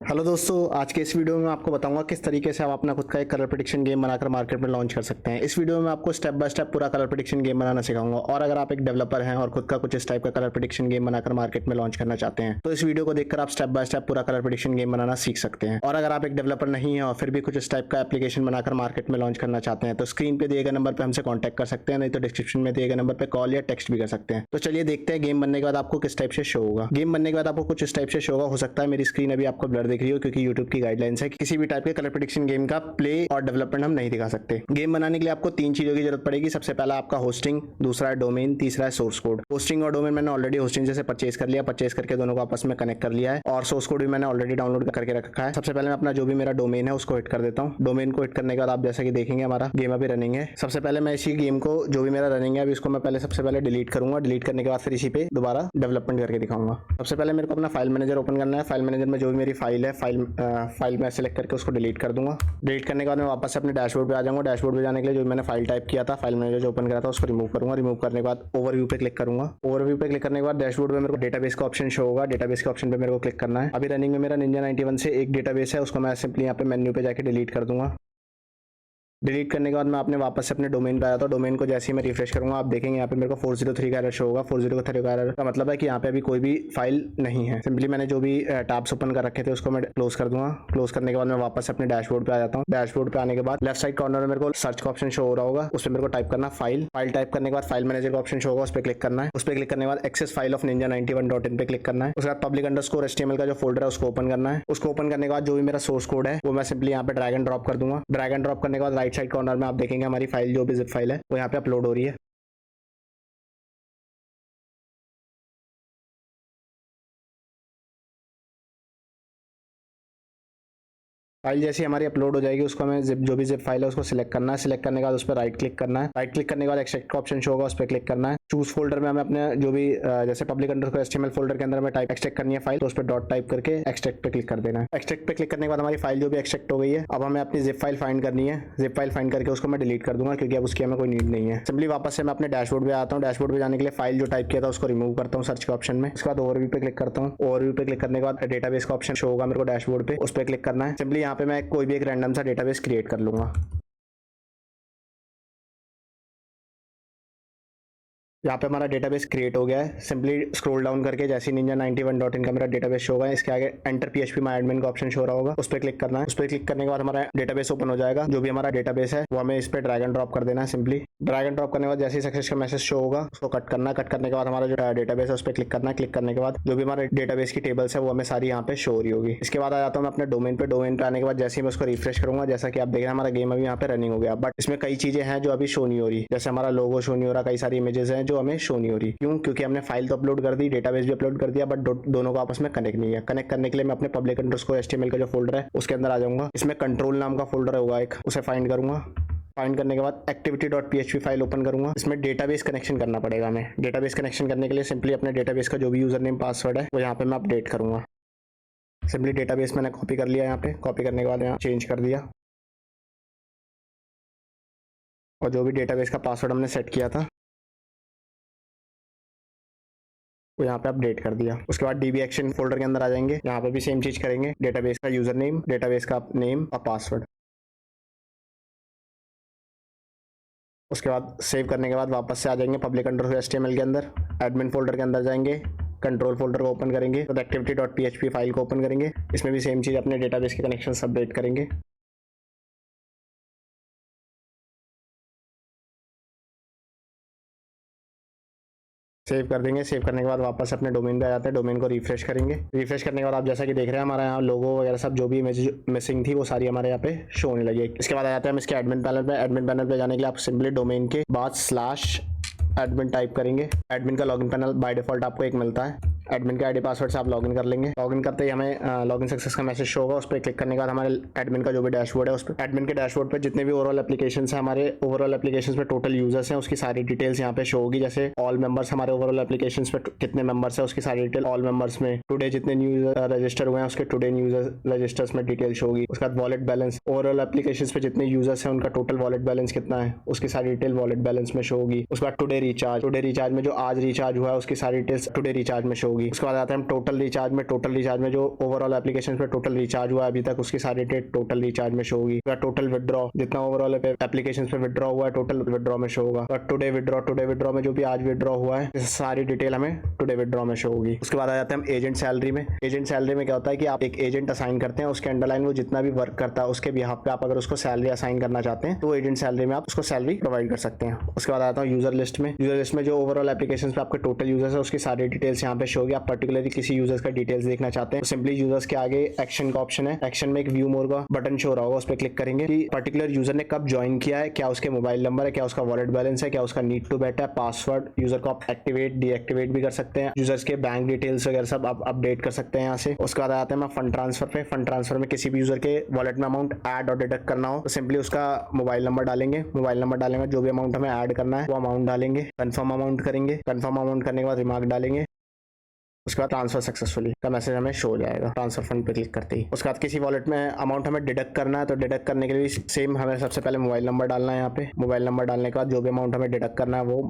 Hello दोस्तों, आज के इस वीडियो में आपको बताऊंगा किस तरीके से आप अपना खुद का एक कलर प्रेडिक्शन गेम बनाकर मार्केट में लॉन्च कर सकते हैं। इस वीडियो में आपको स्टेप बाय स्टेप पूरा कलर प्रेडिक्शन गेम बनाना सिखाऊंगा। और अगर आप एक डेवलपर हैं और खुद का कुछ इस टाइप का कलर प्रेडिक्शन गेम बनाकर मार्केट में लॉन्च करना चाहते हैं तो इस वीडियो को देखकर आप स्टेप बाय स्टेप पूरा कलर प्रेडिक्शन गेम बनाना सीख सकते हैं। और अगर आप एक डेवलपर नहीं है और फिर भी कुछ इस टाइप का एप्लीकेशन बनाकर मार्केट में लॉन्च करना चाहते हैं तो स्क्रीन पे दिए गए नंबर पर हमसे कॉन्टैक्ट कर सकते हैं, नहीं तो डिस्क्रिप्शन में दिए गए नंबर पर कॉल या टेक्स्ट भी कर सकते हैं। तो चलिए देखते हैं गेम बनने के बाद आपको किस टाइप से शो होगा। गेम बनने के बाद आपको कुछ इस टाइप से शो होगा। हो सकता है मेरी स्क्रीन अभी आपको ब्लर दिख रही हो क्योंकि यूट्यूब की गाइडलाइंस है कि किसी भी टाइप के कलर प्रेडिक्शन गेम का प्ले और डेवलपमेंट हम नहीं दिखा सकते। गेम बनाने के लिए आपको तीन चीजों की जरूरत पड़ेगी। सबसे पहला आपका होस्टिंग, दूसरा है डोमेन, तीसरा है सोर्स कोड। होस्टिंग और डोमेन मैंने ऑलरेडी होस्टिंग जैसे परचेज कर लिया, परचेज करके दोनों को आपस में कनेक्ट कर लिया है। और सोर्स कोड भी मैंने ऑलरेडी डाउनलोड करके रखा है। सबसे पहले मैं अपना जो भी मेरा डोमेन है उसको हिट कर देता हूँ। डोमेन को हिट करने के बाद आप जैसा कि देखेंगे हमारा गेम अभी रनिंग है। सबसे पहले मैं इसी गेम को जो भी मेरा रनिंग है अभी इसको मैं पहले सबसे पहले डिलीट करूंगा। डिलीट करने के बाद फिर इसी पे दोबारा डेवलपमेंट करके दिखाऊंगा। सबसे पहले मेरे को अपना फाइल मैनेजर ओपन करना है। फाइल मैनेजर में जो भी मेरी फाइल है फाइल में सेलेक्ट करके उसको डिलीट कर दूंगा। डिलीट करने के बाद मैं वापस से अपने डैशबोर्ड पे आ जाऊंगा। डैशबोर्ड पे जाने के लिए जो मैंने फाइल टाइप किया था, फाइल मैनेजर जो ओपन करा था उसको रिमूव करूंगा। रिमूव करने के बाद ओवरव्यू पे क्लिक करूंगा। ओवरव्यू पे क्लिक करने के बाद डैशबोर्ड पे मेरे को डेटाबेस का ऑप्शन शो होगा। डेटाबेस के ऑप्शन पे मेरे को क्लिक करना है। अभी रनिंग में मेरा निंजा 91 से एक डेटाबेस है, उसको मैं सिंपली यहाँ पे मेन्यू पे जाके डिलीट कर दूंगा। डिलीट करने के बाद मैं अपने वापस से अपने डोमेन पे आया था। डोमेन को जैसे ही मैं रिफ्रेश करूंगा आप देखेंगे यहाँ पे मेरे को 403 का एरर शो होगा। 403 का एरर का मतलब है कि यहाँ पे अभी कोई भी फाइल नहीं है। सिंपली मैंने जो भी टैब्स ओपन कर रखे थे उसको मैं क्लोज कर दूंगा। क्लोज करने के बाद मैं वापस से अपने डैशबोर्ड पे आ जाता हूँ। डैशबोर्ड पे आने के बाद लेफ्ट साइड कॉर्नर में मेरे को सर्च का ऑप्शन शो हो रहा होगा। उस पर मेरे को टाइप करना फाइल टाइप करने के बाद फाइल मैनेजर का ऑप्शन शो होगा, उस पर क्लिक करना है। उस पर क्लिक करने के बाद एक्सेस फाइल ऑफ ninja91.in पे क्लिक करना है। उसके बाद public_html का जो फोल्डर है उसको ओपन करना है। उसको ओपन करने के बाद जो भी मेरा सोर्स कोड है वो मैं सिंपली यहाँ पे ड्रैग एंड ड्रॉप कर दूंगा। ड्रैग एंड ड्रॉप करने के बाद राइट साइड कॉर्नर में आप देखेंगे हमारी फाइल जो भी जिप फाइल है वो यहाँ पे अपलोड हो रही है। फाइल जैसी हमारी अपलोड हो जाएगी उसको हमें जो भी जिप फाइल है उसको सिलेक्ट करना है। सिलेक्ट करने के बाद उस पर राइट क्लिक करना है। राइट क्लिक करने के बाद एक्सट्रैक्ट का ऑप्शन शो होगा, उस पर क्लिक करना है। चूज फोल्डर में हमें अपने जो भी जैसे public_html फोल्डर के अंदर में टाइप एक्सट्रैक्ट करनी है फाइल, तो उस पर डॉट टाइप करके एक्सट्रैक्ट पे क्लिक कर देना है। एक्सट्रैक्ट पे क्लिक करने के बाद हमारी फाइल जो भी एक्सट्रैक्ट हो गई है, अब हमें अपनी जिप फाइल फाइंड करनी है। जिप फाइल फाइंड करके उसको मैं डिलीट कर दूंगा क्योंकि अब उसकी हमें कोई नीड नहीं है। सिंपली वापस से मैं अपने डैशबोर्ड पे आता हूँ। डैशबोर्ड पे जाने के लिए फाइल जो टाइप किया था उसको रिमूव करता हूँ सर्च के ऑप्शन में। उसके बाद ओवरव्यू पे क्लिक करता हूँ। ओवरव्यू पे क्लिक करने के बाद डेटाबेस का ऑप्शन शो होगा मेरे को डैशबोर्ड पे, उस पर क्लिक करना है। सिंपली यहाँ पे मैं कोई भी एक रैंडम सा डेटाबेस क्रिएट कर लूंगा। यहाँ पे हमारा डेटाबेस क्रिएट हो गया है। सिंपली स्क्रॉल डाउन करके जैसे ninja91.in का मेरा डेटाबेस शो होगा, इसके आगे एंटर PHP माय एडमिन का ऑप्शन शो रहा होगा, उस पर क्लिक करना है। उस पर क्लिक करने के बाद हमारा डेटाबेस ओपन हो जाएगा। जो भी हमारा डेटाबेस है वो हमें इस पर ड्रैग एंड ड्रॉप कर देना है। सिंपली ड्रैग एंड ड्रॉप करने के बाद जैसे ही सक्सेस का मैसेज शो होगा उसको कट करना है। कट करने के बाद हमारा जो डेटाबेस है उस पर क्लिक करना है। क्लिक करने के बाद जो भी हमारे डेटाबेस की टेबल्स है वो हमें सारी यहाँ पे शो हो रही होगी। इसके बाद आ जाता हूँ मैं अपने डोमेन पे। डोमेन पे आने के बाद जैसे ही मैं उसको रिफ्रेश करूंगा, जैसा कि आप देख रहे हैं हमारा गेम अभी यहाँ पे रनिंग हो गया, बट इसमें कई चीजें हैं जो अभी शो नहीं हो रही। जैसे हमारा लोगो शो नहीं हो रहा, कई सारी इमेजेस हैं जो हमें शो नहीं हो रही। क्यों? क्योंकि हमने फाइल तो अपलोड कर दी, डेटाबेस भी अपलोड कर दिया, बट दोनों को आपस में कनेक्ट नहीं है। कनेक्ट करने के लिए मैं अपने public_html का जो फोल्डर है उसके अंदर आ जाऊंगा। इसमें कंट्रोल नाम का फोल्डर होगा एक, उसे फाइंड करूंगा। फाइंड करने के बाद activity.php फाइल ओपन करूंगा। इसमें डेटाबेस कनेक्शन करना पड़ेगा हमें। डेटाबेस कनेक्शन करने के लिए सिंपली अपने डेटाबेस का जो भी यूजर नेम पासवर्ड है वो यहाँ पे मैं अपडेट करूंगा। सिंपली डेटाबेस मैंने कॉपी कर लिया, यहाँ पे कॉपी करने के बाद यहाँ चेंज कर दिया और जो भी डेटाबेस का पासवर्ड हमने सेट किया था वो यहाँ पे अपडेट कर दिया। उसके बाद DB एक्शन फोल्डर के अंदर आ जाएंगे। यहाँ पे भी सेम चीज करेंगे, डेटाबेस का यूजर नेम, डेटाबेस का नेम और पासवर्ड। उसके बाद सेव करने के बाद वापस से आ जाएंगे public_html के अंदर, एडमिन फोल्डर के अंदर जाएंगे, कंट्रोल फोल्डर को ओपन करेंगे, तो activity.php फाइल को ओपन करेंगे। इसमें भी सेम चीज अपने डेटाबेस के कनेक्शन अपडेट करेंगे। सेव कर देंगे। सेव करने के बाद वापस अपने डोमेन पे आ जाते हैं। डोमेन को रिफ्रेश करेंगे। रिफ्रेश करने के बाद आप जैसा कि देख रहे हैं हमारा यहाँ लोगो वगैरह सब जो भी इमेज मिसिंग थी वो सारी हमारे यहाँ पे शो होने लगी। इसके बाद आ जाते हैं हम इसके एडमिन पैनल पे। एडमिन पैनल पे जाने के लिए आप सिंपली डोमेन के बाद /admin टाइप करेंगे। एडमिन का लॉगिन पैनल बाय डिफॉल्ट आपको एक मिलता है। एडमिन के आईडी पासवर्ड से आप लॉगिन कर लेंगे। लॉगिन करते ही हमें लॉगिन सक्सेस का मैसेज शो होगा। उस पर क्लिक करने के बाद हमारे एडमिन का जो भी डैशबोर्ड है उस पर एडमिन के डैशबोर्ड पे जितने भी ओवरऑल एप्लीकेशंस हैं, हमारे ओवरऑल एप्लीकेशंस पे टोटल यूजर्स हैं उसकी सारी डिटेल्स यहाँ पे शो होगी। जैसे ऑल मेंबर्स, हमारे ओवरऑल एप्लीकेशंस पे कितने मेंबर्स हैं उसकी सारी डिटेल ऑल मेंबर्स में। टुडे जितने न्यू यूजर रजिस्टर हुए हैं उसके टुडे न्यू यूजर रजिस्टर्स में डिटेल शो होगी। उसके बाद वॉलेट बैलेंस, ओवरऑल एप्लीकेशंस पे जितने यूजर्स हैं उनका टोटल वॉलेट बैलेंस कितना है उसकी सारी डिटेल वॉलेट बैलेंस में शो होगी। उसके बाद टुडे रिचार्ज में जो आज रिचार्ज हुआ है उसकी सारी डिटेल्स टुडे रिचार्ज में शो होगी। होगी। उसके बाद आते हैं हम टोटल रिचार्ज में। टोटल रिचार्ज में जो ओवरऑल एप्लीकेशन पे टोटल रिचार्ज हुआ है अभी तक उसकी सारी डेट टोटल रिचार्ज में शो होगी। टोटल विड्रॉ जितना ओवरऑल एप्लीकेशन पे विड्रॉ हुआ है टोटल विड्रॉ में शो होगा। टुडे विड्रॉ में जो भी आज विड्रॉ हुआ है सारी डिटेल हमें टुडे विड्रॉ में शो होगी। उसके बाद आ जाते हैं हम एजेंट सैलरी में। एजेंट सैलरी में क्या होता है कि आप एक एजेंट असाइन करते हैं, उसके अंडरलाइन वो जितना भी वर्क करता है उसके बिहाफ पे आप अगर उसको सैलरी असाइन करना चाहते हैं तो एजेंट सैलरी में आप उसको सैलरी प्रोवाइड कर सकते हैं। उसके बाद आता हूँ यूजर लिस्ट में। यूजर लिस्ट में जो ओवरऑल एप्लीकेशन पे आपके टोटल यूजर्स है उसकी सारी डिटेल्स यहाँ पे शो होगी। आप पर्टिकुलरली किसी यूजर्स का डिटेल्स देखना चाहते हैं तो सिंपली यूजर्स के आगे एक्शन का ऑप्शन है, एक्शन में एक व्यू मोर का बटन शो रहा होगा, उस पर क्लिक करेंगे कि पर्टिकुलर यूजर ने कब ज्वाइन किया है, क्या उसके मोबाइल नंबर है, क्या उसका वॉलेट बैलेंस है, क्या उसका नीड टू बेट है, पासवर्ड यूजर को आप एक्टिवेट डीएक्टिवेट भी कर सकते हैं। यूजर्स के बैंक डिटेल्स वगैरह सब आप अपडेट कर सकते हैं यहाँ से। उसके बाद आते हैं मैं फंड ट्रांसफर पे। फंड ट्रांसफर में किसी भी यूजर के वॉलेट में अमाउंट ऐड और डिडक्ट करना हो तो सिंपली उसका मोबाइल नंबर डालेंगे, मोबाइल नंबर डालेंगे, जो भी अमाउंट हमें ऐड करना है वो अमाउंट डालेंगे, कंफर्म अमाउंट करेंगे, कंफर्म अमाउंट करने के बाद रिमार्क डालेंगे। उसके बाद ट्रांसफर सक्सेसफुली का मैसेज हमें शो हो जाएगा ट्रांसफर फंड पे क्लिक करते ही। उसके बाद किसी वॉलेट में अमाउंट हमें डिडक्ट करना है तो डिडक्ट करने के लिए सेम हमें सबसे पहले मोबाइल नंबर डालना है। यहाँ पे मोबाइल नंबर डालने के बाद जो भी अमाउंट हमें डिडक्ट करना है वो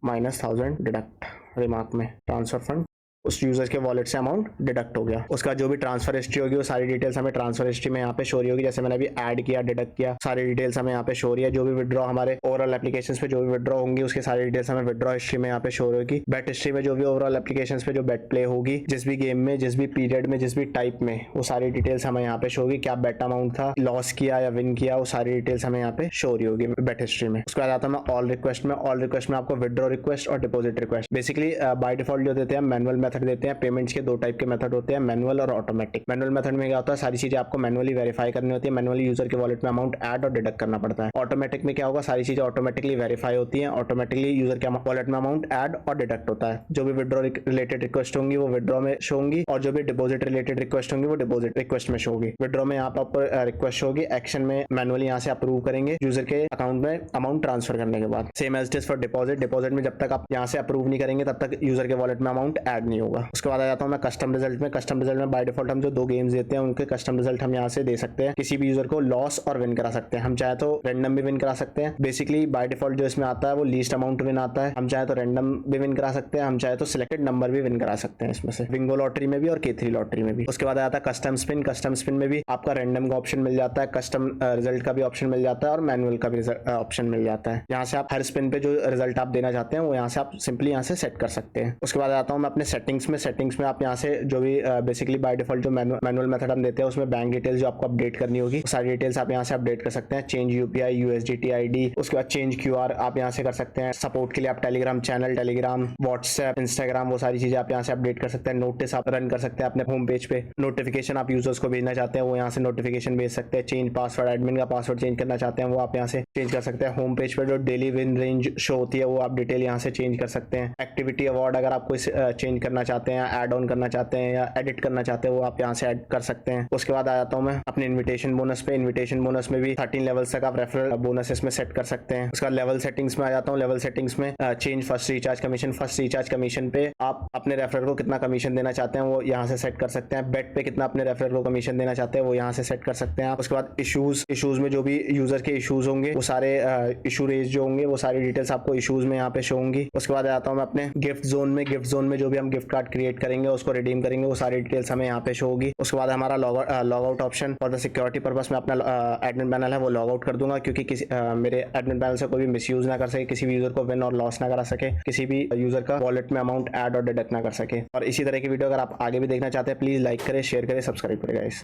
-1000 डिडक्ट रिमार्क में ट्रांसफर फंड उस यूजर के वॉलेट से अमाउंट डिडक्ट हो गया। उसका जो भी ट्रांसफर हिस्ट्री होगी वो सारी डिटेल्स हमें ट्रांसफर हिस्ट्री में यहाँ पे शो रही होगी। जैसे मैंने अभी ऐड किया डिडक्ट किया सारी डिटेल्स हमें यहाँ पे शो रही है। जो भी विड्रॉ हमारे ओवरऑल एप्लीकेशन पे जो भी विड्रॉ होंगी उसकी सारी डिटेल्स हमें विड्रॉ हिस्ट्री में यहाँ पे शो होगी। बेट हिस्ट्री में जो भी ओवरऑल एप्लीकेशन पे जो बेट प्ले होगी जिस भी गेम में जिस भी पीरियड में जिस भी टाइप में वो सारी डिटेल्स हमें यहाँ पे शो होगी। क्या बेट अमाउंट था, लॉस किया या विन किया, वो सारी डिटेल्स हमें यहाँ पे शो रही होगी बेट हिस्ट्री में। उसके बाद आता है मैं ऑल रिक्वेस्ट में। ऑल रिक्वेस्ट में आपको विड्रॉ रिक्वेस्ट और deposit request basically by default जो देते हैं मैनुअल मेथड देते हैं। पेमेंट्स के दो टाइप के मेथड होते हैं, मैनुअल और ऑटोमेटिक। मैनुअल मेथड में क्या होता है सारी चीजें आपको मैनुअली वेरीफाई करनी होती है, मैनुअली यूजर के वॉलेट में अमाउंट ऐड और डिडक्ट करना पड़ता है। ऑटोमेटिक में क्या होगा सारी चीजें ऑटोमेटिकली वेरीफाई होती हैं, ऑटोमेटिकली यूजर के वॉलेट में अमाउंट ऐड और डिडक्ट होता है। जो भी विड्रॉ रिलेटेड रिक्वेस्ट होंगी वो विड्रॉ में शो होंगी और जो भी डिपॉजिट रिलेटेड रिक्वेस्ट होंगी वो डिपॉजिट रिक्वेस्ट में शो होगी। विड्रॉ में यहाँ पर रिक्वेस्ट होगी, एक्शन में मैनुअली यहाँ से अप्रूव करेंगे यूजर के अकाउंट में अमाउंट ट्रांसफर करने के बाद। Same as it is for deposit. Deposit में जब तक आप यहाँ से अप्रूव नहीं करेंगे तब तक यूजर के वॉलेट में अमाउंट ऐड नहीं होगा। उसके बाद आ जाता हूँ मैं कस्टम रिजल्ट में। कस्टम रिजल्ट में बाय डिफॉल्ट हम जो दो गेम्स देते हैं उनके कस्टम रिजल्ट हम यहाँ से दे सकते हैं। किसी भी यूजर को लॉस और विन करा सकते हैं। हम चाहे तो रैंडम भी विन करा सकते हैं। बेसिकली बाय डिफॉल्ट जो इसमें आता है वो लीस्ट अमाउंट विन आता है। हम चाहे तो रैंडम भी विन करा सकते हैं, हम चाहे तो सिलेक्टेड नंबर भी विन करा सकते हैं इसमें से, बिंगो लॉटरी में भी और K3 लॉटरी में भी। उसके बाद आता है कस्टम स्पिन। कस्टम स्पिन में भी आपका रैंडम का ऑप्शन मिल जाता है, कस्टम रिजल्ट का भी ऑप्शन मिल जाता है और मैनुअल का भी ऑप्शन मिल जाता है। यहाँ से आप हर स्पिन पे जो रिजल्ट आप देना चाहते हैं वो यहाँ से आप सिंपली यहाँ से सेट कर सकते हैं। उसके बाद आता हूँ मैं अपने सेटिंग्स में। सेटिंग्स में आप यहाँ से जो भी बेसिकली बाय डिफॉल्ट जो मैनुअल मेथड हम देते हैं उसमें बैंक डिटेल्स जो आपको अपडेट करनी होगी सारी डिटेल्स आप यहाँ से अपडेट कर सकते हैं। चेंज UPI USDT ID, उसके बाद चेंज QR आप यहाँ से कर सकते हैं। सपोर्ट के लिए आप Telegram channel, Telegram, WhatsApp, Instagram वो सारी चीजें आप यहाँ से अपडेट कर सकते हैं। नोटिस आप रन कर सकते हैं अपने होम पेज पे। नोटिफिकेशन आप यूजर्स को भेजना चाहते हैं वो यहाँ से नोटिफिकेशन भेज सकते हैं। चेंज पासवर्ड, एडमिन का पासवर्ड चेंज करना चाहते हैं वो आप यहाँ से चेंज कर सकते हैं। होम पेज पे जो डेली विन रेंज शो होती है वो आप डिटेल यहाँ से चेंज कर सकते हैं। एक्टिविटी अवार्ड अगर आप कोई चेंज करना चाहते हैं, ऐड ऑन करना चाहते हैं या एडिट करना चाहते हैं वो आप यहाँ से ऐड कर सकते हैं। उसके बाद आ जाता हूँ मैं अपने इन्विटेशन बोनस पे। इन्विटेशन बोनस में भी 13 लेवल्स तक आप रेफरल बोनस इसमें सेट कर सकते हैं। उसका लेवल सेटिंग्स में आ जाता हूँ। लेवल सेटिंग्स में change first recharge commission. First recharge commission पे आप अपने रेफरल को कितना कमीशन देना चाहते हैं वो यहाँ से सेट कर सकते हैं। बेट पे कितना अपने रेफरल को कमीशन देना चाहते हैं वो यहाँ से सेट कर सकते हैं आप। उसके बाद इशूज में जो भी यूजर के इशूज होंगे वो सारे इशू रेज जो होंगे वो सारी डिटेल्स आपको इशूज में यहाँ पे शो होंगी। उसके बाद आता हूँ मैं अपने गिफ्ट जोन में। गिफ्ट जोन में जो भी हम गिफ्ट कार्ड क्रिएट करेंगे उसको रिडीम करेंगे वो सारी डिटेल्स हमें यहाँ पे शो होगी। उसके बाद हमारा log out option for the security purpose में अपना एडमिन पैनल है वो लॉग आउट कर दूंगा क्योंकि मेरे एडमिन पैनल से कोई भी मिसयूज ना कर सके, किसी भी यूजर को विन और लॉस ना करा सके, किसी भी यूजर का वॉलेट में अमाउंट ऐड और डिडक्ट ना कर सके। और इसी तरह की वीडियो अगर आप आगे भी देखना चाहते हैं प्लीज लाइक करें, शेयर करें, सब्सक्राइब करें गाइस।